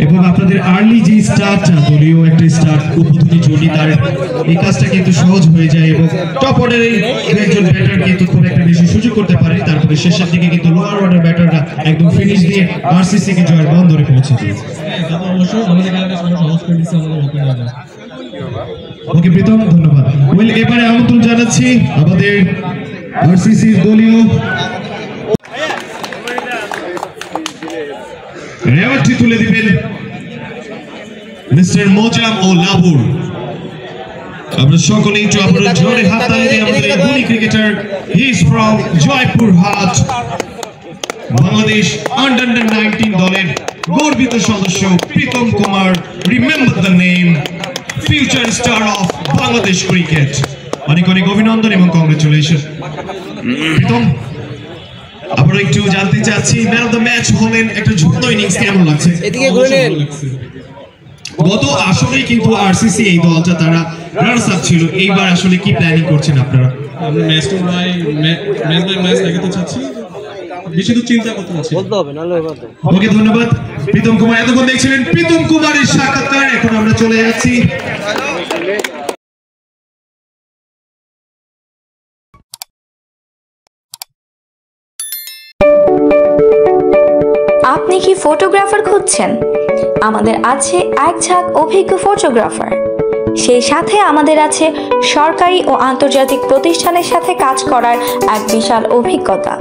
এবং আপনাদের আর্লি যে স্টার্টটা দলীয় একটা স্টার্ট উপযোগী জড়ি তার এই কাজটা কিন্তু সহজ হয়ে যায় এবং টপ অর্ডারে একজন ব্যাটার কিন্তু খুব একটা বেশি সুযোগ করতে পারে, তারপরে শেষের দিকে কিন্তু লোয়ার অর্ডার ব্যাটাররা একদম ফিনিশ দিয়ে আরসিসি কে জয়ের বন্দরে পৌঁছে যায়। ওকে প্রীতম, ধন্যবাদ। ওয়েল, এবারে আমন্ত্রণ জানাচ্ছি আমাদের আরসিসির দলীয় রেওয়াজটি তুলে দিবেন মিস্টার মোজাম ও লাবুর। আমরা সকলেই একটু আপনারা জোরে হাততালি দিয়ে আমাদের গুণী cricketer, he is from Joypurhat, Bangladesh under 19 দলের গর্বিত সদস্য Pritam Kumar. Remember the name, future star of Bangladesh cricket. অনেক অনেক অভিনন্দন এবং কংগ্রেচুলেশন প্রীতম। আমরা একটু জানতে চাচ্ছি, ম্যান অফ দ্য ম্যাচ হলেন, একটা ঝুঁকো ইনিংস কেমন লাগছে? এদিকে ঘুরে নেন। গত আসলে কিন্তু আরসিসি এই দলটা তারা রানার্স আপ ছিল, এইবার আসলে কি প্ল্যানিং করছেন আপনারা? আমরা ম্যাচ বাই ম্যাচ দেখাতে চাচ্ছি, বেশি তো চিন্তা করতে চাচ্ছি। বলতে হবে না হলে হবে। ওকে, ধন্যবাদ প্রীতম কুমার। এতক্ষণ দেখছিলেন প্রীতম কুমারের সাক্ষাৎকার। এখন আমরা চলে যাচ্ছি আপনি কি ফটোগ্রাফার খুঁজছেন? আমাদের আছে এক ঝাঁক অভিজ্ঞ ফটোগ্রাফার, সেই সাথে আমাদের আছে সরকারি ও আন্তর্জাতিক প্রতিষ্ঠানের সাথে কাজ করার এক বিশাল অভিজ্ঞতা।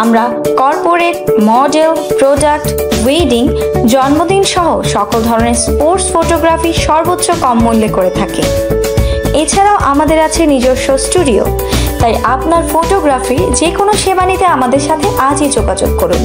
আমরা কর্পোরেট, মডেল, প্রোডাক্ট, ওয়েডিং, জন্মদিন সহ সকল ধরনের স্পোর্টস ফটোগ্রাফি সর্বোচ্চ কম মূল্যে করে থাকি। এছাড়াও আমাদের আছে নিজস্ব স্টুডিও। তাই আপনার ফটোগ্রাফির যে কোনো সেবা নিতে আমাদের সাথে আজই যোগাযোগ করুন।